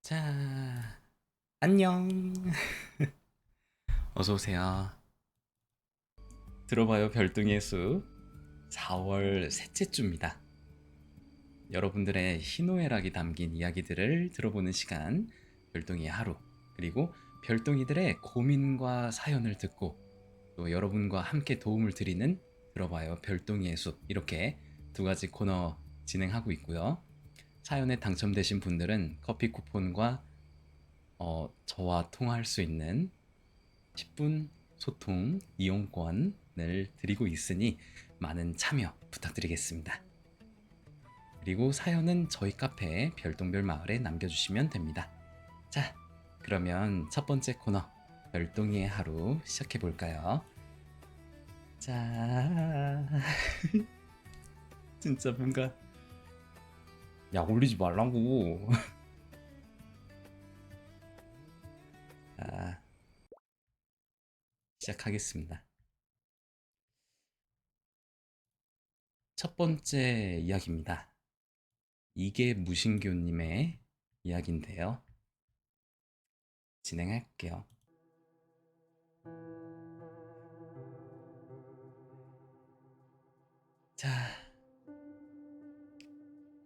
자, 안녕. 어서 오세요. 들어봐요, 별등의 수. 4월 셋째 주입니다. 여러분들의 희노애락이 담긴 이야기들을 들어보는 시간, 별등의 하루. 그리고 별등이들의 고민과 사연을 듣고 또 여러분과 함께 도움을 드리는 들어봐요, 별등의 수. 이렇게 두 가지 코너 진행하고 있고요. 사연에 당첨되신 분들은 커피 쿠폰과 저와 통화할 수 있는 10분 소통 이용권을 드리고 있으니 많은 참여 부탁드리겠습니다. 그리고 사연은 저희 카페 별똥별 마을에 남겨주시면 됩니다. 자, 그러면 첫 번째 코너 별똥이의 하루 시작해 볼까요? 자, 진짜 뭔가 약 올리지 말라고. 자, 시작하겠습니다. 첫 번째 이야기입니다. 이게 무신교님의 이야기인데요. 진행할게요. 자,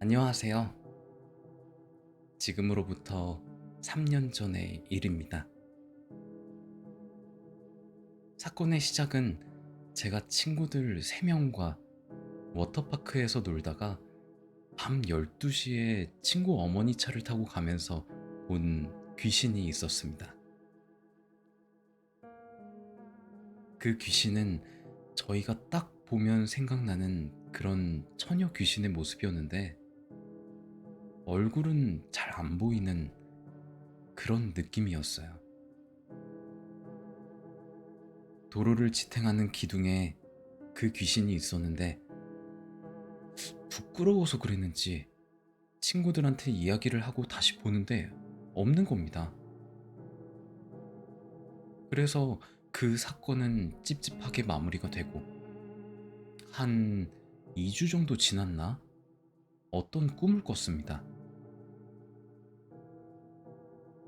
안녕하세요. 지금으로부터 3년 전의 일입니다. 사건의 시작은 제가 친구들 3명과 워터파크에서 놀다가 밤 12시에 친구 어머니 차를 타고 가면서 본 귀신이 있었습니다. 그 귀신은 저희가 딱 보면 생각나는 그런 처녀 귀신의 모습이었는데 얼굴은 잘 안 보이는 그런 느낌이었어요. 도로를 지탱하는 기둥에 그 귀신이 있었는데 부끄러워서 그랬는지 친구들한테 이야기를 하고 다시 보는데 없는 겁니다. 그래서 그 사건은 찝찝하게 마무리가 되고 한 2주 정도 지났나? 어떤 꿈을 꿨습니다.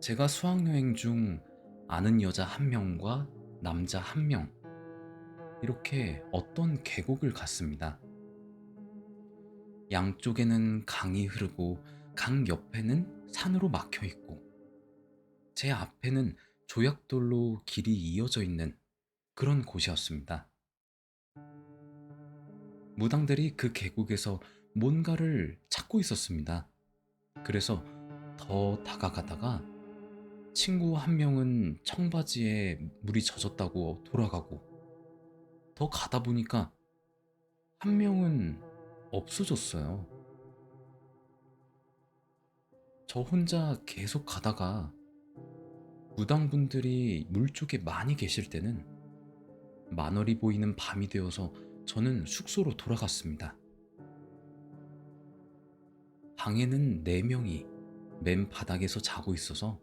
제가 수학여행 중 아는 여자 한 명과 남자 한 명, 이렇게 어떤 계곡을 갔습니다. 양쪽에는 강이 흐르고 강 옆에는 산으로 막혀 있고 제 앞에는 조약돌로 길이 이어져 있는 그런 곳이었습니다. 무당들이 그 계곡에서 뭔가를 찾고 있었습니다. 그래서 더 다가가다가 친구 한 명은 청바지에 물이 젖었다고 돌아가고 더 가다 보니까 한 명은 없어졌어요. 저 혼자 계속 가다가 무당분들이 물 쪽에 많이 계실 때는 만월이 보이는 밤이 되어서 저는 숙소로 돌아갔습니다. 방에는 4명이 맨 바닥에서 자고 있어서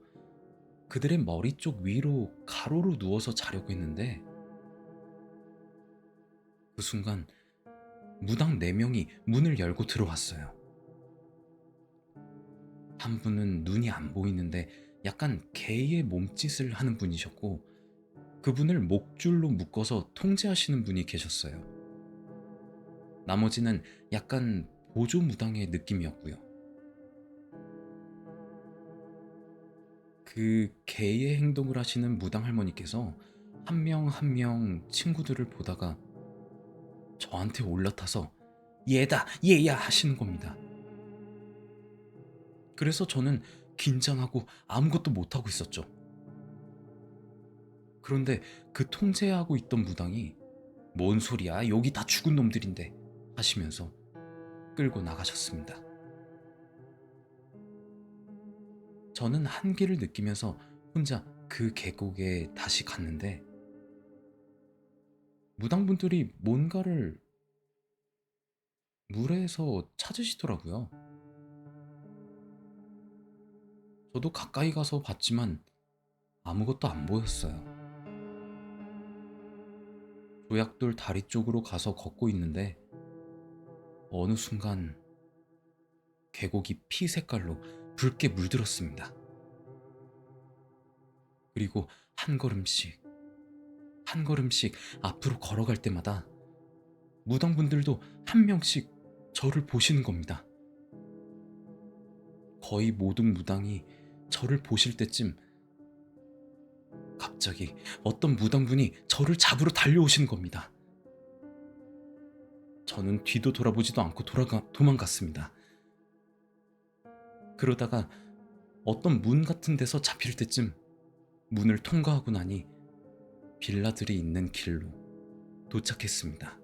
그들의 머리 쪽 위로 가로로 누워서 자려고 했는데 그 순간 무당 4명이 문을 열고 들어왔어요. 한 분은 눈이 안 보이는데 약간 개의 몸짓을 하는 분이셨고 그분을 목줄로 묶어서 통제하시는 분이 계셨어요. 나머지는 약간 보조 무당의 느낌이었고요. 그 개의 행동을 하시는 무당 할머니께서 한 명 한 명 친구들을 보다가 저한테 올라타서 얘다 얘야 하시는 겁니다. 그래서 저는 긴장하고 아무것도 못하고 있었죠. 그런데 그 통제하고 있던 무당이 뭔 소리야 여기 다 죽은 놈들인데 하시면서 끌고 나가셨습니다. 저는 한기를 느끼면서 혼자 그 계곡에 다시 갔는데 무당분들이 뭔가를 물에서 찾으시더라고요. 저도 가까이 가서 봤지만 아무것도 안 보였어요. 조약돌 다리 쪽으로 가서 걷고 있는데 어느 순간 계곡이 피 색깔로 붉게 물들었습니다. 그리고 한 걸음씩, 한 걸음씩 앞으로 걸어갈 때마다 무당분들도 한 명씩 저를 보시는 겁니다. 거의 모든 무당이 저를 보실 때쯤 갑자기 어떤 무당분이 저를 잡으러 달려오시는 겁니다. 저는 뒤도 돌아보지도 않고 도망갔습니다. 그러다가 어떤 문 같은 데서 잡힐 때쯤 문을 통과하고 나니 빌라들이 있는 길로 도착했습니다.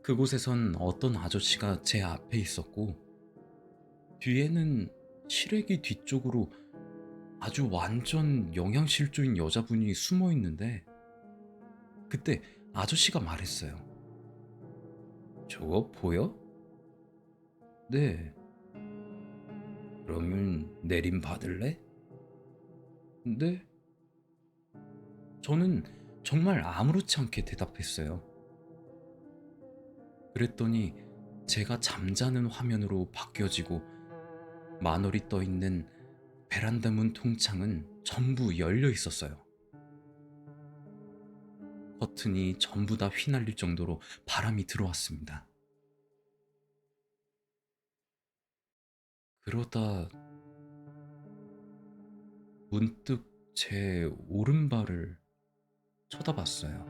그곳에선 어떤 아저씨가 제 앞에 있었고, 뒤에는 시래기 뒤쪽으로 아주 완전 영양실조인 여자분이 숨어 있는데, 그때 아저씨가 말했어요. 저거 보여? 네. 그러면 내림 받을래? 네? 저는 정말 아무렇지 않게 대답했어요. 그랬더니 제가 잠자는 화면으로 바뀌어지고 만월이 떠 있는 베란다 문 통창은 전부 열려 있었어요. 커튼이 전부 다 휘날릴 정도로 바람이 들어왔습니다. 그러다 문득 제 오른발을 쳐다봤어요.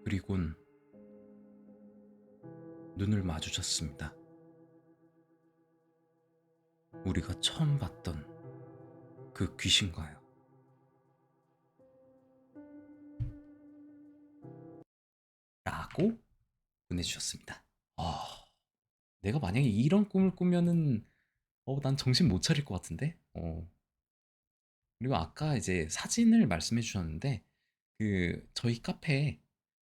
그리곤 눈을 마주쳤습니다. 우리가 처음 봤던 그 귀신과요. 라고 보내주셨습니다. 내가 만약에 이런 꿈을 꾸면은 난 정신 못 차릴 것 같은데? 그리고 아까 이제 사진을 말씀해 주셨는데 저희 카페에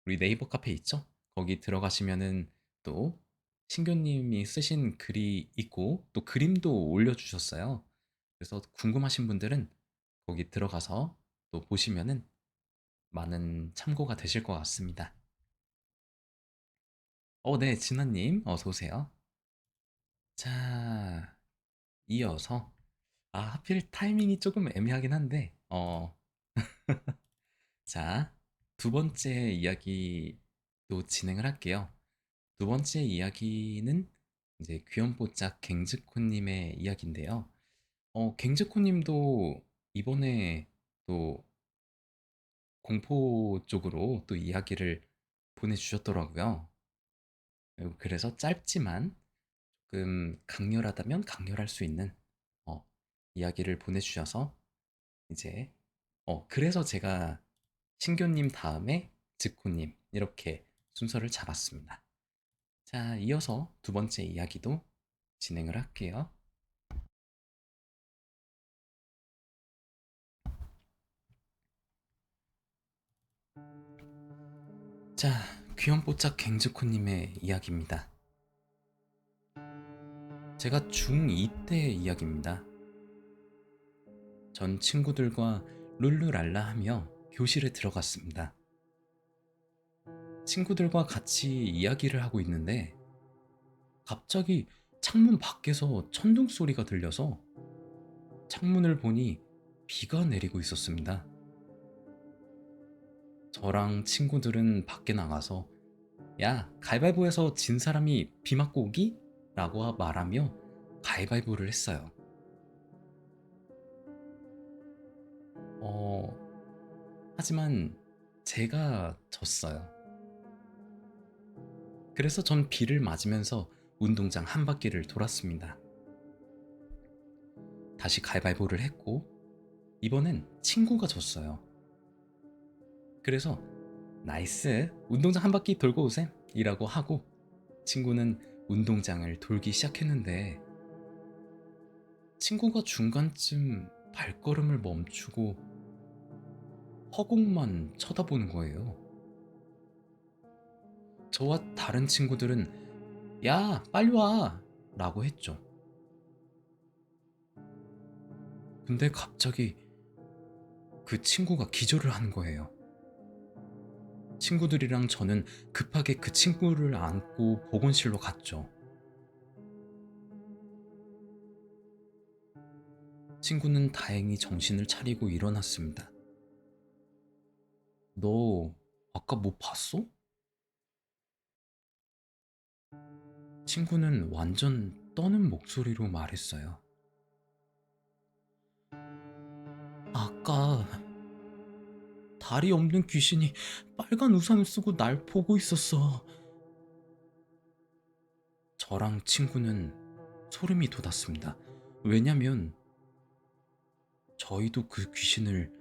우리 네이버 카페 있죠? 거기 들어가시면은 또 신교님이 쓰신 글이 있고 또 그림도 올려주셨어요. 그래서 궁금하신 분들은 거기 들어가서 또 보시면은 많은 참고가 되실 것 같습니다. 네, 진아님, 어서 오세요. 자, 이어서 하필 타이밍이 조금 애매하긴 한데, 자, 두 번째 이야기도 진행을 할게요. 두 번째 이야기는 이제 귀염뽀짝 갱즈코님의 이야기인데요. 갱즈코님도 이번에 또 공포 쪽으로 또 이야기를 보내주셨더라고요. 그래서 짧지만 조금 강렬하다면 강렬할 수 있는 어, 이야기를 보내주셔서 이제 그래서 제가 신교님 다음에 즉코님 이렇게 순서를 잡았습니다. 자, 이어서 두 번째 이야기도 진행을 할게요. 자, 귀염뽀짝 갱즈코님의 이야기입니다. 제가 중2 때 이야기입니다. 전 친구들과 룰루랄라 하며 교실에 들어갔습니다. 친구들과 같이 이야기를 하고 있는데 갑자기 창문 밖에서 천둥 소리가 들려서 창문을 보니 비가 내리고 있었습니다. 저랑 친구들은 밖에 나가서 야, 가위바위보에서 진 사람이 비 맞고 오기? 라고 말하며 가위바위보를 했어요. 어, 하지만 제가 졌어요. 그래서 전 비를 맞으면서 운동장 한 바퀴를 돌았습니다. 다시 가위바위보를 했고, 이번엔 친구가 졌어요. 그래서 나이스, 운동장 한 바퀴 돌고 오셈 이라고 하고 친구는 운동장을 돌기 시작했는데 친구가 중간쯤 발걸음을 멈추고 허공만 쳐다보는 거예요. 저와 다른 친구들은 야, 빨리 와! 라고 했죠. 근데 갑자기 그 친구가 기절을 한 거예요. 친구들이랑 저는 급하게 그 친구를 안고 보건실로 갔죠. 친구는 다행히 정신을 차리고 일어났습니다. 너 아까 뭐 봤어? 친구는 완전 떠는 목소리로 말했어요. 아까 다리 없는 귀신이 빨간 우산을 쓰고 날 보고 있었어. 저랑 친구는 소름이 돋았습니다. 왜냐면 저희도 그 귀신을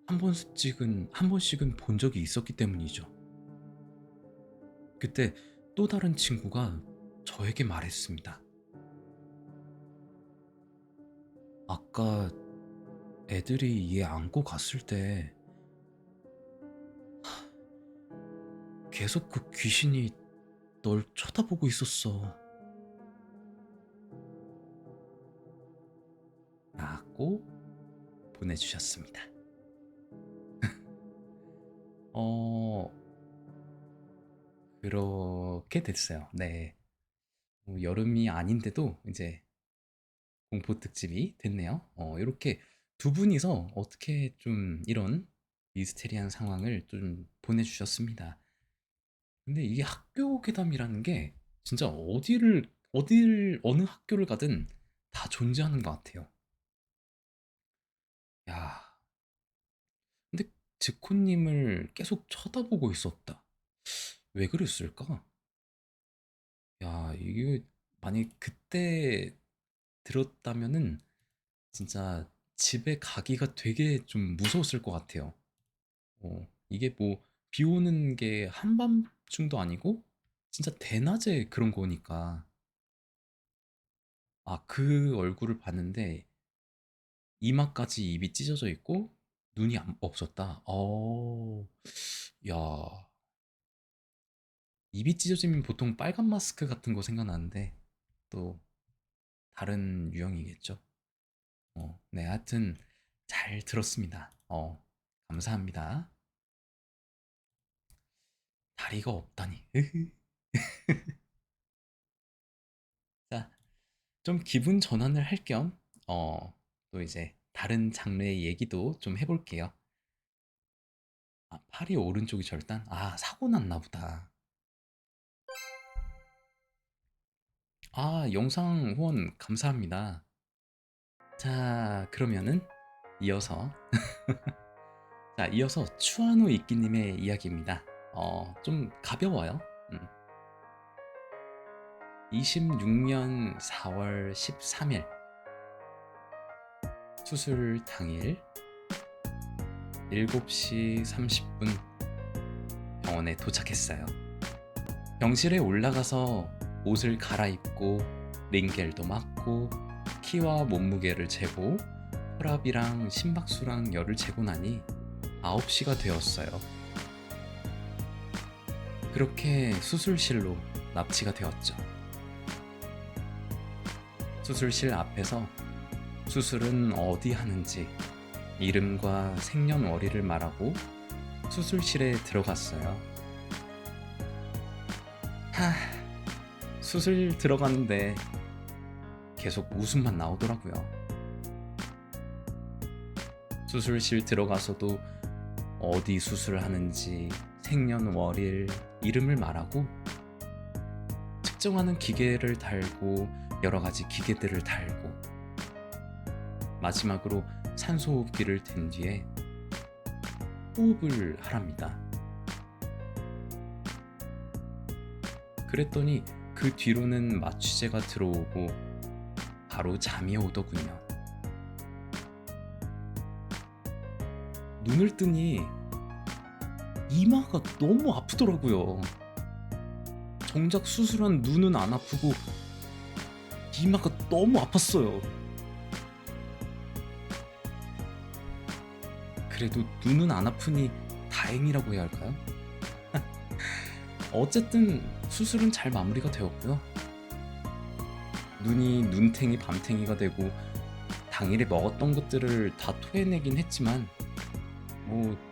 한 번씩은 본 적이 있었기 때문이죠. 그때 또 다른 친구가 저에게 말했습니다. 아까 애들이 얘 안고 갔을 때 계속 그 귀신이 널 쳐다보고 있었어. 라고 보내주셨습니다. 어, 그렇게 됐어요. 네. 여름이 아닌데도 이제 공포 특집이 됐네요. 이렇게 두 분이서 어떻게 좀 이런 미스테리한 상황을 좀 보내주셨습니다. 근데 이게 학교 괴담이라는 게 진짜 어느 학교를 가든 다 존재하는 것 같아요. 야, 근데 지코님을 계속 쳐다보고 있었다. 왜 그랬을까? 야, 이게 만약 그때 들었다면은 진짜 집에 가기가 되게 좀 무서웠을 것 같아요. 이게 뭐 비 오는 게 한밤중도 아니고 진짜 대낮에 그런 거니까. 아, 그 얼굴을 봤는데 이마까지 입이 찢어져 있고 눈이 없었다. 야, 입이 찢어지면 보통 빨간 마스크 같은 거 생각나는데 또 다른 유형이겠죠. 네, 하여튼 잘 들었습니다. 감사합니다. 다리가 없다니. 자, 좀 기분 전환을 할 겸, 또 이제 다른 장르의 얘기도 좀 해볼게요. 아, 팔이 오른쪽이 절단? 아, 사고 났나 보다. 아, 영상 후원 감사합니다. 자, 그러면은 이어서, 자, 이어서 추하노 이끼님의 이야기입니다. 좀 가벼워요. 26년 4월 13일 수술 당일 7시 30분 병원에 도착했어요. 병실에 올라가서 옷을 갈아입고 링겔도 맞고 키와 몸무게를 재고 혈압이랑 심박수랑 열을 재고 나니 9시가 되었어요. 그렇게 수술실로 납치가 되었죠. 수술실 앞에서 수술은 어디 하는지 이름과 생년월일을 말하고 수술실에 들어갔어요. 수술 들어갔는데 계속 웃음만 나오더라고요. 수술실 들어가서도 어디 수술하는지 생년월일 이름을 말하고 측정하는 기계를 달고 여러 가지 기계들을 달고 마지막으로 산소호흡기를 댄 뒤에 호흡을 하랍니다. 그랬더니 그 뒤로는 마취제가 들어오고 바로 잠이 오더군요. 눈을 뜨니 이마가 너무 아프더라고요. 정작 수술한 눈은 안 아프고 이마가 너무 아팠어요. 그래도 눈은 안 아프니 다행이라고 해야 할까요? 어쨌든 수술은 잘 마무리가 되었고요. 눈이 눈탱이 밤탱이가 되고 당일에 먹었던 것들을 다 토해내긴 했지만 뭐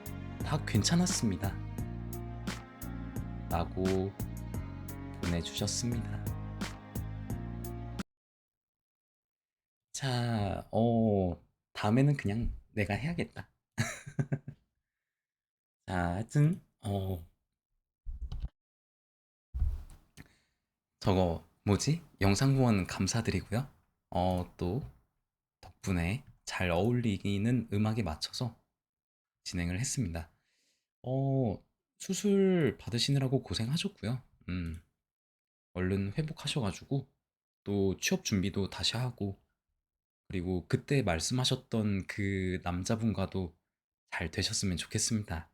다 괜찮았습니다. 라고 보내주셨습니다. 자, 다음에는 그냥 내가 해야겠다. 자, 하여튼, 저거, 뭐지? 영상 후원 감사드리고요. 또, 덕분에 잘 어울리는 음악에 맞춰서 진행을 했습니다. 어, 수술 받으시느라고 고생하셨고요. 얼른 회복하셔가지고, 또 취업 준비도 다시 하고, 그리고 그때 말씀하셨던 그 남자분과도 잘 되셨으면 좋겠습니다.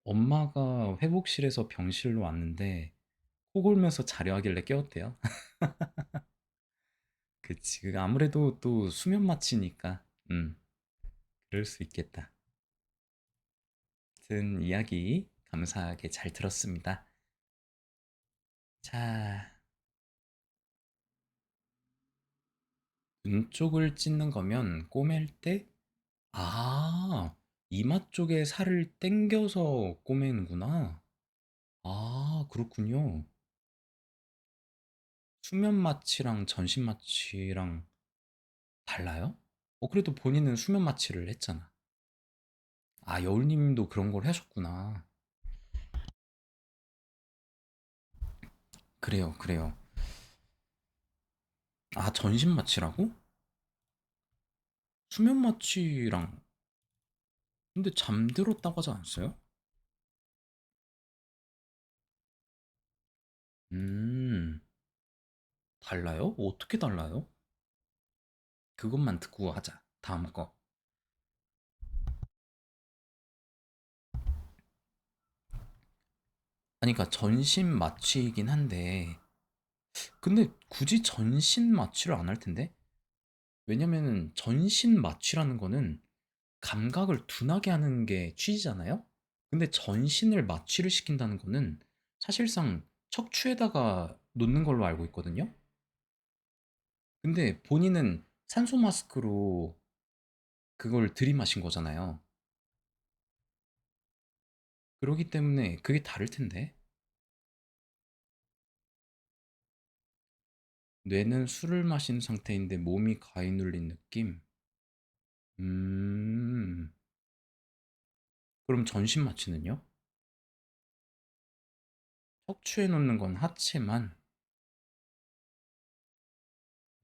엄마가 회복실에서 병실로 왔는데 코 골면서 자려 하길래 깨웠대요. 그치. 아무래도 또 수면 마취니까, 그럴 수 있겠다. 하여튼 이야기 감사하게 잘 들었습니다. 자, 눈 쪽을 찢는 거면 꼬맬 때, 이마 쪽에 살을 당겨서 꼬매는구나. 그렇군요. 수면 마취랑 전신 마취랑 달라요? 그래도 본인은 수면 마취를 했잖아. 여울님도 그런 걸 하셨구나. 그래요, 그래요. 전신 마취라고? 수면 마취랑, 근데 잠들었다고 하지 않았어요? 음, 달라요? 어떻게 달라요? 그것만 듣고 하자. 다음 거. 그러니까 전신 마취이긴 한데, 근데 굳이 전신 마취를 안 할 텐데? 왜냐면은 전신 마취라는 거는 감각을 둔하게 하는 게 취지잖아요? 근데 전신을 마취를 시킨다는 거는 사실상 척추에다가 놓는 걸로 알고 있거든요? 근데 본인은 산소 마스크로 그걸 들이마신 거잖아요. 그러기 때문에 그게 다를 텐데. 뇌는 술을 마신 상태인데 몸이 가위 눌린 느낌? 음, 그럼 전신 마취는요? 척추에 놓는 건 하체만.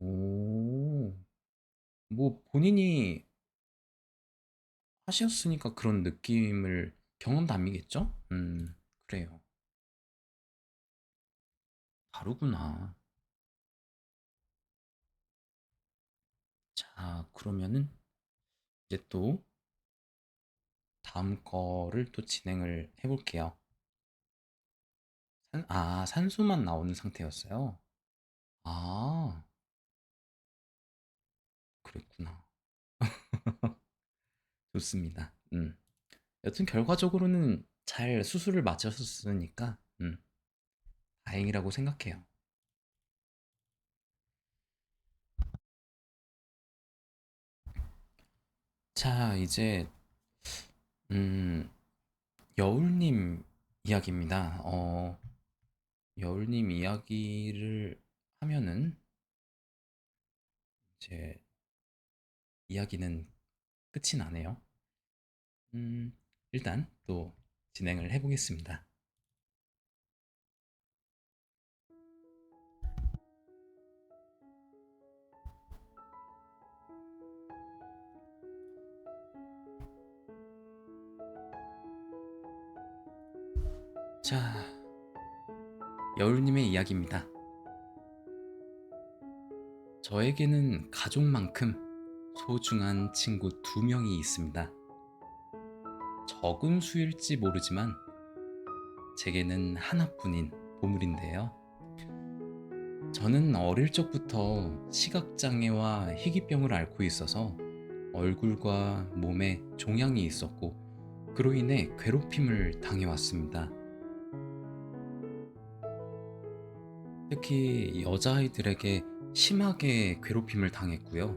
오, 뭐 본인이 하셨으니까 그런 느낌을 경험담이겠죠? 그래요. 다르구나. 자, 그러면은 이제 또 다음 거를 또 진행을 해볼게요. 산소만 나오는 상태였어요. 아, 그랬구나. 좋습니다. 여튼 결과적으로는 잘 수술을 마쳤으니까, 다행이라고 생각해요. 자, 이제, 음, 여울님 이야기입니다. 여울님 이야기를 하면은, 이제, 이야기는 끝이 나네요. 일단 또 진행을 해보겠습니다. 자, 여울님의 이야기입니다. 저에게는 가족만큼 소중한 친구 두 명이 있습니다. 적은 수일지 모르지만 제게는 하나뿐인 보물인데요. 저는 어릴 적부터 시각장애와 희귀병을 앓고 있어서 얼굴과 몸에 종양이 있었고 그로 인해 괴롭힘을 당해왔습니다. 특히 여자아이들에게 심하게 괴롭힘을 당했고요.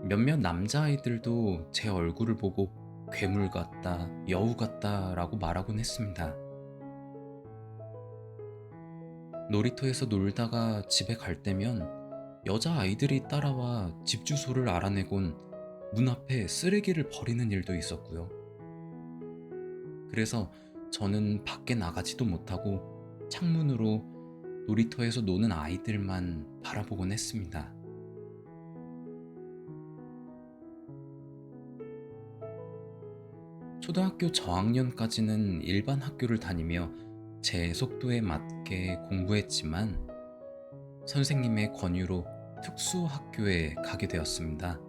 몇몇 남자아이들도 제 얼굴을 보고 괴물 같다, 여우 같다라고 말하곤 했습니다. 놀이터에서 놀다가 집에 갈 때면 여자아이들이 따라와 집 주소를 알아내곤 문 앞에 쓰레기를 버리는 일도 있었고요. 그래서 저는 밖에 나가지도 못하고 창문으로 놀이터에서 노는 아이들만 바라보곤 했습니다. 초등학교 저학년까지는 일반 학교를 다니며 제 속도에 맞게 공부했지만 선생님의 권유로 특수학교에 가게 되었습니다.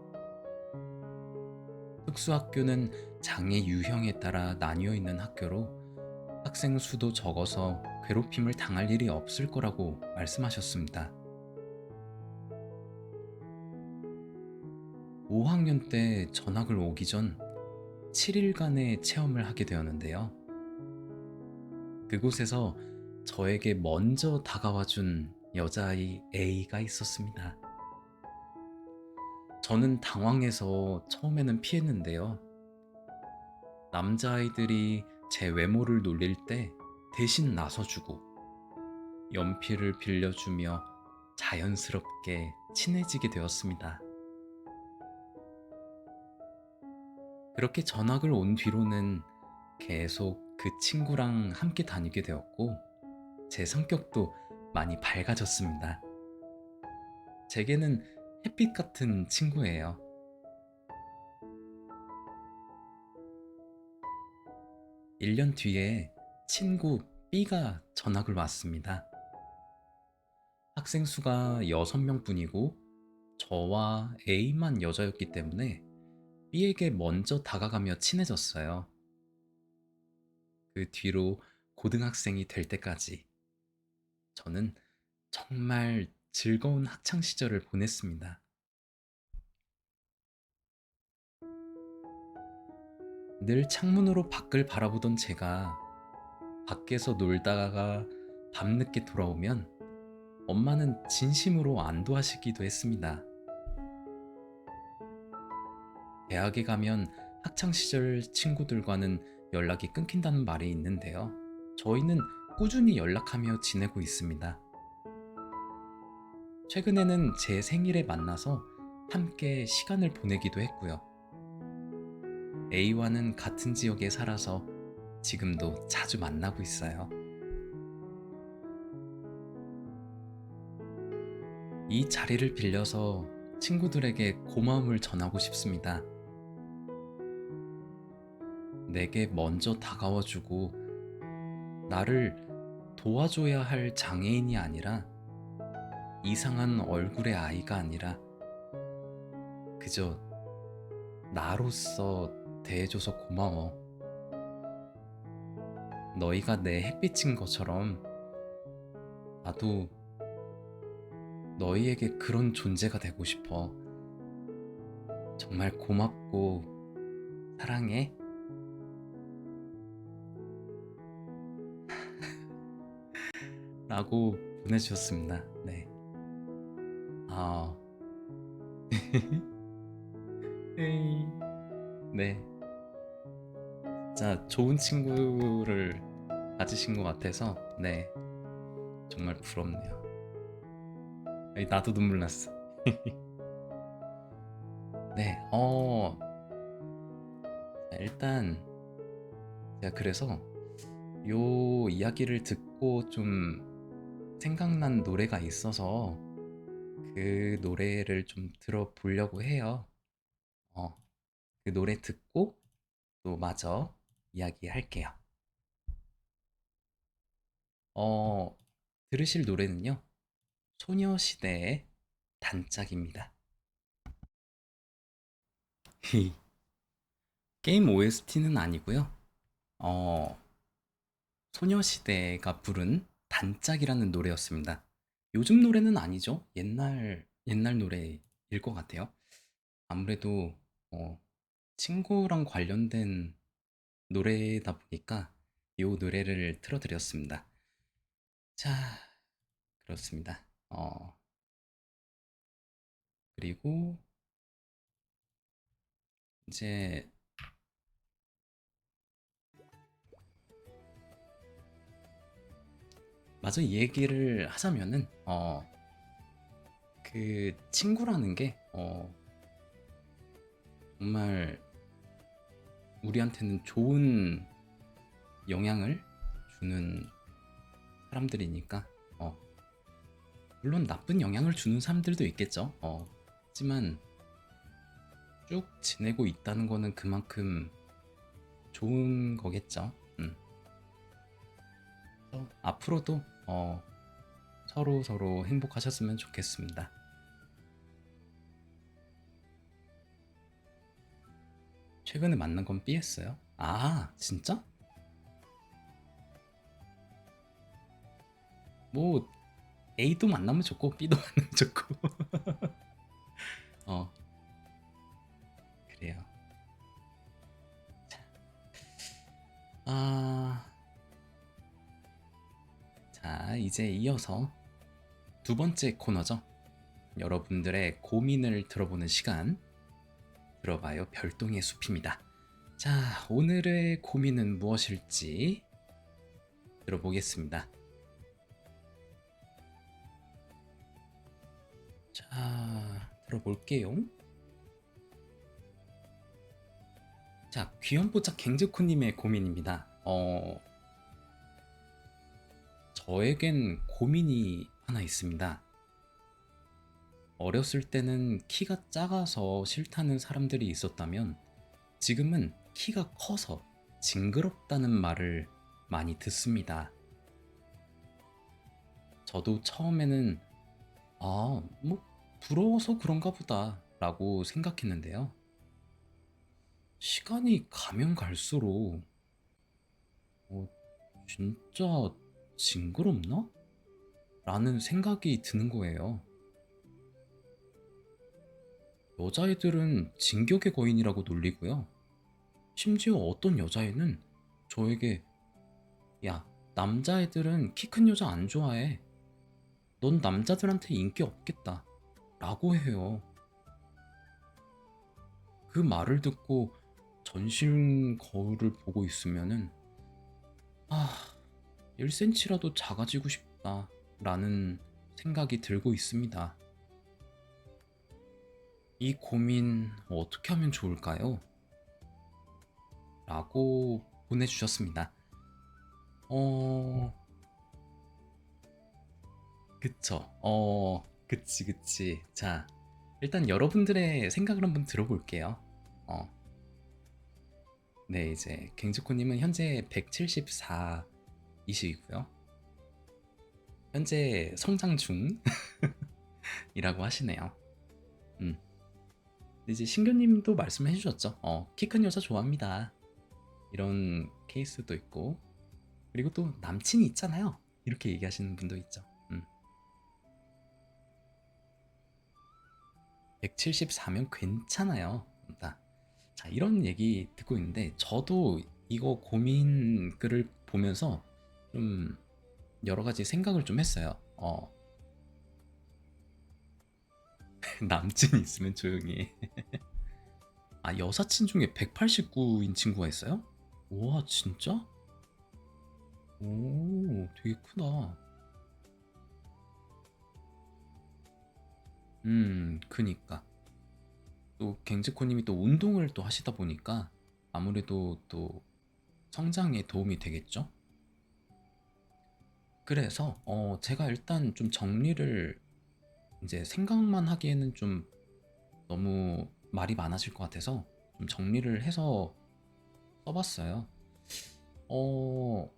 특수학교는 장애 유형에 따라 나뉘어 있는 학교로 학생 수도 적어서 괴롭힘을 당할 일이 없을 거라고 말씀하셨습니다. 5학년 때 전학을 오기 전 7일간의 체험을 하게 되었는데요. 그곳에서 저에게 먼저 다가와 준 여자아이 A가 있었습니다. 저는 당황해서 처음에는 피했는데요. 남자아이들이 제 외모를 놀릴 때 대신 나서주고 연필을 빌려주며 자연스럽게 친해지게 되었습니다. 그렇게 전학을 온 뒤로는 계속 그 친구랑 함께 다니게 되었고 제 성격도 많이 밝아졌습니다. 제게는 햇빛 같은 친구예요. 1년 뒤에 친구 B가 전학을 왔습니다. 학생 수가 6명뿐이고 저와 A만 여자였기 때문에 B에게 먼저 다가가며 친해졌어요. 그 뒤로 고등학생이 될 때까지 저는 정말 즐거운 학창 시절을 보냈습니다. 늘 창문으로 밖을 바라보던 제가 밖에서 놀다가 밤늦게 돌아오면 엄마는 진심으로 안도하시기도 했습니다. 대학에 가면 학창 시절 친구들과는 연락이 끊긴다는 말이 있는데요. 저희는 꾸준히 연락하며 지내고 있습니다. 최근에는 제 생일에 만나서 함께 시간을 보내기도 했고요. A와는 같은 지역에 살아서 지금도 자주 만나고 있어요. 이 자리를 빌려서 친구들에게 고마움을 전하고 싶습니다. 내게 먼저 다가와주고 나를 도와줘야 할 장애인이 아니라 이상한 얼굴의 아이가 아니라 그저 나로서 대해줘서 고마워. 너희가 내 햇빛인 것처럼 나도 너희에게 그런 존재가 되고 싶어. 정말 고맙고 사랑해. 라고 보내주셨습니다. 네. 아, 에이. 네. 진짜 좋은 친구를 가지신 것 같아서, 네. 정말 부럽네요. 에이, 나도 눈물 났어. 네, 일단 제가 그래서 요 이야기를 듣고 좀 생각난 노래가 있어서 그 노래를 좀 들어보려고 해요. 어, 그 노래 듣고 또 마저 이야기할게요. 어, 들으실 노래는요, 소녀시대의 단짝입니다. 게임 OST는 아니고요. 어, 소녀시대가 부른 단짝이라는 노래였습니다. 요즘 노래는 아니죠. 옛날 노래일 것 같아요. 아무래도 어, 친구랑 관련된 노래다 보니까 이 노래를 틀어드렸습니다. 자, 그렇습니다. 그리고 이제 맞아, 이 얘기를 하자면은 그 친구라는 게 정말 우리한테는 좋은 영향을 주는 사람들이니까 물론 나쁜 영향을 주는 사람들도 있겠죠. 하지만 쭉 지내고 있다는 거는 그만큼 좋은 거겠죠. 그래서 앞으로도 서로 서로 행복하셨으면 좋겠습니다. 최근에 만난 건 B였어요. 아, 진짜? 뭐 A도 만나면 좋고 B도 만나면 좋고. 어, 그래요. 아, 자, 이제 이어서 두 번째 코너죠. 여러분들의 고민을 들어보는 시간, 들어봐요. 별똥의 숲입니다. 자, 오늘의 고민은 무엇일지 들어보겠습니다. 자, 들어볼게요. 자, 귀염뽀짝 갱즈코님의 고민입니다. 저에겐 고민이 하나 있습니다. 어렸을 때는 키가 작아서 싫다는 사람들이 있었다면 지금은 키가 커서 징그럽다는 말을 많이 듣습니다. 저도 처음에는 뭐 부러워서 그런가 보다 라고 생각했는데요. 시간이 가면 갈수록 어, 진짜 징그럽나? 라는 생각이 드는 거예요. 여자애들은 진격의 거인이라고 놀리고요. 심지어 어떤 여자애는 저에게 야, 남자애들은 키 큰 여자 안 좋아해. 넌 남자들한테 인기 없겠다. 라고 해요. 그 말을 듣고 전신 거울을 보고 있으면은 1cm라도 작아지고 싶다 라는 생각이 들고 있습니다. 이 고민 어떻게 하면 좋을까요? 라고 보내주셨습니다. 그쵸. 그치. 자, 일단 여러분들의 생각을 한번 들어볼게요. 어, 네, 이제 갱즈코님은 현재 174이시고요. 현재 성장 중이라고 하시네요. 음. 이제 신규님도 말씀해 주셨죠. 키 큰 여자 좋아합니다. 이런 케이스도 있고, 그리고 또 남친이 있잖아요. 이렇게 얘기하시는 분도 있죠. 174면 괜찮아요. 자, 이런 얘기 듣고 있는데 저도 이거 고민 글을 보면서 좀 여러 가지 생각을 좀 했어요. 남친 있으면 조용히 해. 여사친 중에 189인 친구가 있어요? 우와, 진짜? 오, 되게 크다. 그니까. 또 갱즈코님이 또 운동을 또 하시다 보니까 아무래도 또 성장에 도움이 되겠죠? 그래서 제가 일단 좀 정리를 이제 생각만 하기에는 좀 너무 말이 많아질 것 같아서 좀 정리를 해서 써봤어요. 어,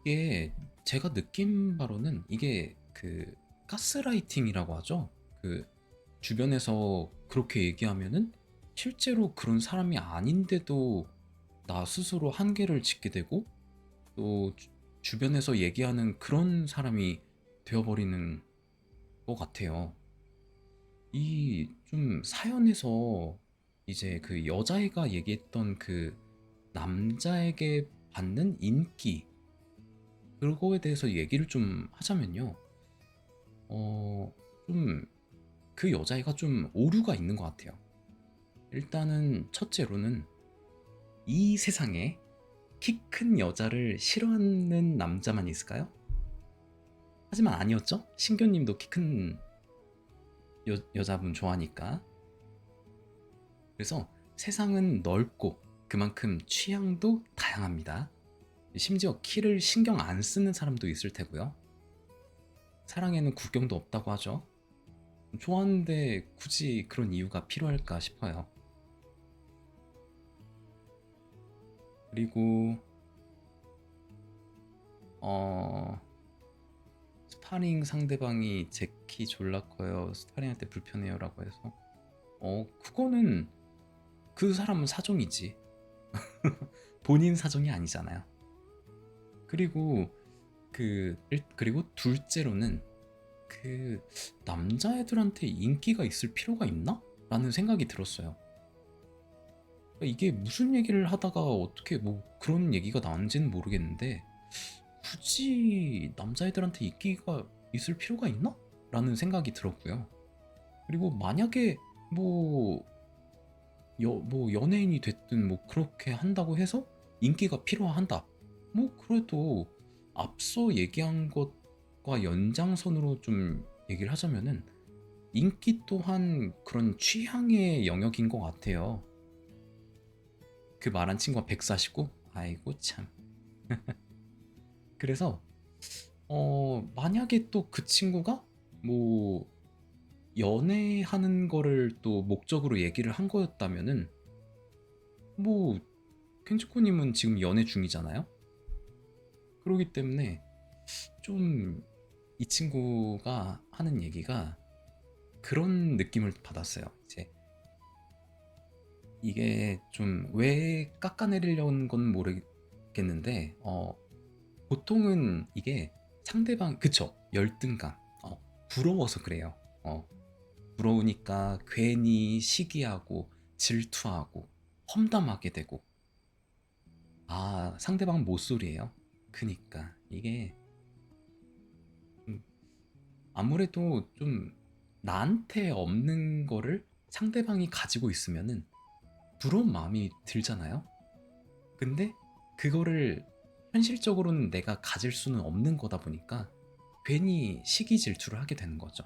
이게 제가 느낀 바로는 이게 그 가스라이팅이라고 하죠. 그 주변에서 그렇게 얘기하면은 실제로 그런 사람이 아닌데도 나 스스로 한계를 짓게 되고 또 주변에서 얘기하는 그런 사람이 되어버리는 것 같아요. 이 좀 사연에서 이제 그 여자애가 얘기했던 그 남자에게 받는 인기 그거에 대해서 얘기를 좀 하자면요. 좀 그 여자애가 좀 오류가 있는 것 같아요. 일단은 첫째로는 이 세상에 키 큰 여자를 싫어하는 남자만 있을까요? 하지만 아니었죠? 신교님도 키 큰 여자분 좋아하니까. 그래서 세상은 넓고 그만큼 취향도 다양합니다. 심지어 키를 신경 안 쓰는 사람도 있을 테고요. 사랑에는 국경도 없다고 하죠. 좋아하는데 굳이 그런 이유가 필요할까 싶어요. 그리고 스파링 상대방이 제 키 졸라 커요. 스파링할 때 불편해요 라고 해서 그거는 그 사람은 사정이지. 본인 사정이 아니잖아요. 그리고 그리고 둘째로는 그 남자애들한테 인기가 있을 필요가 있나? 라는 생각이 들었어요. 그러니까 이게 무슨 얘기를 하다가 어떻게 뭐 그런 얘기가 나왔는지는 모르겠는데 굳이 남자애들한테 인기가 있을 필요가 있나? 라는 생각이 들었고요. 그리고 만약에 뭐, 뭐 연예인이 됐든 뭐 그렇게 한다고 해서 인기가 필요한다. 뭐 그래도 앞서 얘기한 것과 연장선으로 좀 얘기를 하자면은 인기 또한 그런 취향의 영역인 것 같아요. 그 말한 친구가 149? 아이고 참. 그래서 만약에 또 그 친구가 뭐 연애하는 거를 또 목적으로 얘기를 한 거였다면은 뭐 켄츠코님은 지금 연애 중이잖아요. 그렇기 때문에 좀 이 친구가 하는 얘기가 그런 느낌을 받았어요. 이제 이게 좀 왜 깎아내리려는 건 모르겠는데 보통은 이게 상대방 그쵸 열등감 부러워서 그래요. 부러우니까 괜히 시기하고 질투하고 험담하게 되고 상대방은 모쏠이에요. 그니까 이게 아무래도 좀 나한테 없는 거를 상대방이 가지고 있으면은 부러운 마음이 들잖아요. 근데 그거를 현실적으로는 내가 가질 수는 없는 거다 보니까 괜히 시기 질투를 하게 되는 거죠.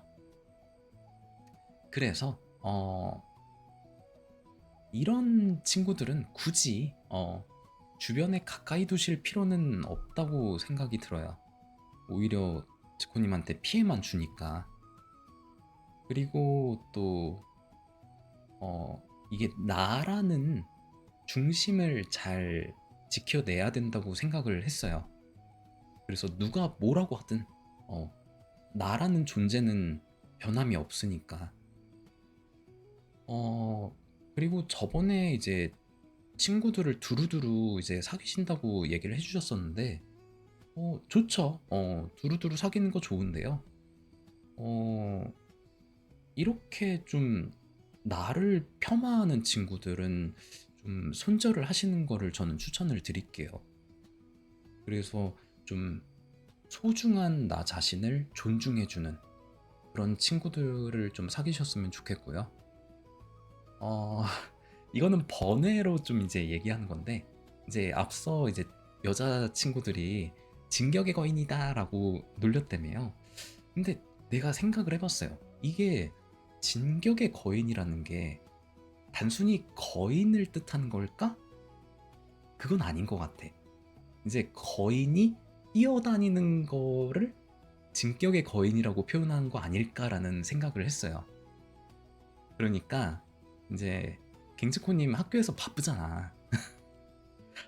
그래서 이런 친구들은 굳이 주변에 가까이 두실 필요는 없다고 생각이 들어요. 오히려 지코님한테 피해만 주니까. 그리고 또 이게 나라는 중심을 잘 지켜내야 된다고 생각을 했어요. 그래서 누가 뭐라고 하든 나라는 존재는 변함이 없으니까. 그리고 저번에 이제 친구들을 두루두루 이제 사귀신다고 얘기를 해주셨었는데 좋죠. 두루두루 사귀는 거 좋은데요. 어, 이렇게 좀 나를 폄하하는 친구들은 좀 손절을 하시는 거를 저는 추천을 드릴게요. 그래서 좀 소중한 나 자신을 존중해주는 그런 친구들을 좀 사귀셨으면 좋겠고요. 어, 이거는 번외로 좀 이제 얘기하는 건데, 이제 앞서 이제 여자 친구들이 진격의 거인이다라고 놀렸다며요. 근데 내가 생각을 해봤어요. 이게 진격의 거인이라는 게 단순히 거인을 뜻하는 걸까? 그건 아닌 것 같아. 이제 거인이 뛰어다니는 거를 진격의 거인이라고 표현하는 거 아닐까라는 생각을 했어요. 그러니까 이제 갱츠코님 학교에서 바쁘잖아.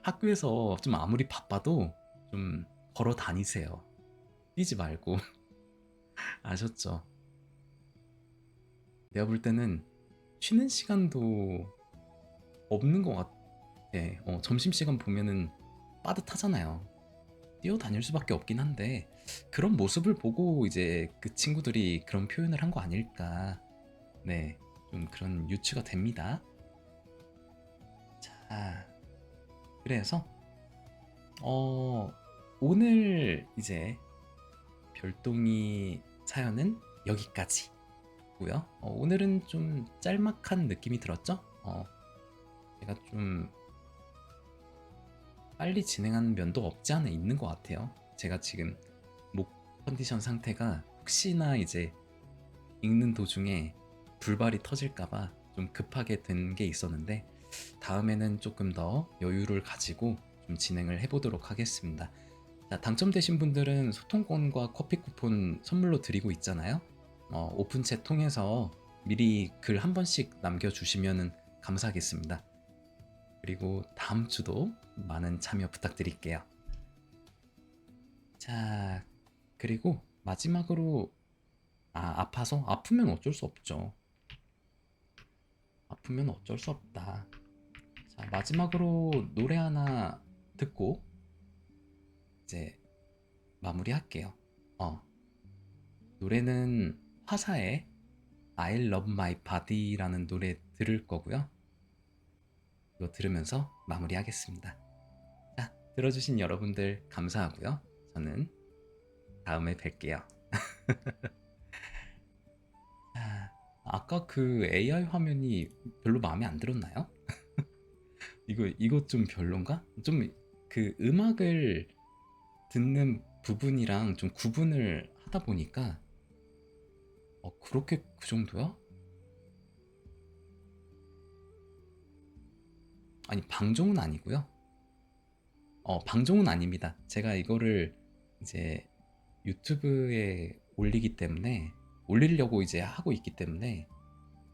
학교에서 좀 아무리 바빠도 좀 걸어 다니세요. 뛰지 말고. 아셨죠? 내가 볼 때는 쉬는 시간도 없는 것 같아. 점심시간 보면은 빠듯하잖아요. 뛰어다닐 수밖에 없긴 한데 그런 모습을 보고 이제 그 친구들이 그런 표현을 한 거 아닐까. 네, 좀 그런 유추가 됩니다. 자, 그래서 오늘 이제 별동이 사연은 여기까지고요. 오늘은 좀 짤막한 느낌이 들었죠? 제가 좀 빨리 진행하는 면도 없지 않아 있는 것 같아요. 제가 지금 컨디션 상태가 혹시나 이제 읽는 도중에 불발이 터질까봐 좀 급하게 된 게 있었는데 다음에는 조금 더 여유를 가지고 좀 진행을 해보도록 하겠습니다. 자, 당첨되신 분들은 소통권과 커피 쿠폰 선물로 드리고 있잖아요. 오픈챗 통해서 미리 글 한 번씩 남겨주시면 감사하겠습니다. 그리고 다음 주도 많은 참여 부탁드릴게요. 자, 그리고 마지막으로 아파서? 아프면 어쩔 수 없죠. 아프면 어쩔 수 없다. 자, 마지막으로 노래 하나 듣고 이제 마무리할게요. 어, 노래는 화사의 I Love My Body라는 노래 들을 거고요. 이거 들으면서 마무리하겠습니다. 자, 들어주신 여러분들 감사하고요. 저는 다음에 뵐게요. 자, 아까 그 AI 화면이 별로 마음에 안 들었나요? 이거 좀 별론가? 좀 그 음악을 듣는 부분이랑 좀 구분을 하다 보니까 그렇게 그 정도야? 아니 방종은 아니고요. 방종은 아닙니다. 제가 이거를 이제 유튜브에 올리기 때문에 올리려고 이제 하고 있기 때문에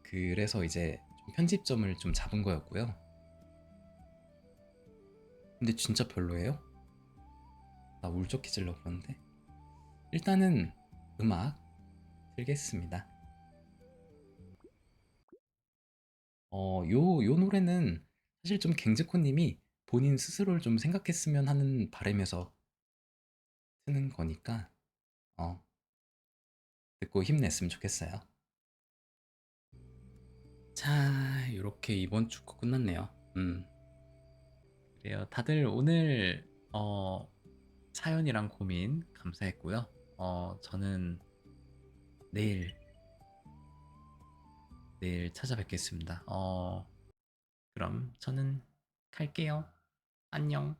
그래서 이제 좀 편집점을 좀 잡은 거였고요. 근데 진짜 별로예요? 나 울적해지려고 그러는데 일단은 음악 들겠습니다. 요 노래는 사실 좀 갱즈코님이 본인 스스로를 좀 생각했으면 하는 바람에서 쓰는 거니까 어, 듣고 힘냈으면 좋겠어요. 자, 이렇게 이번 주 거 끝났네요. 그래요. 다들 오늘 사연이랑 고민 감사했고요. 저는 내일 찾아뵙겠습니다. 그럼 저는 갈게요. 안녕.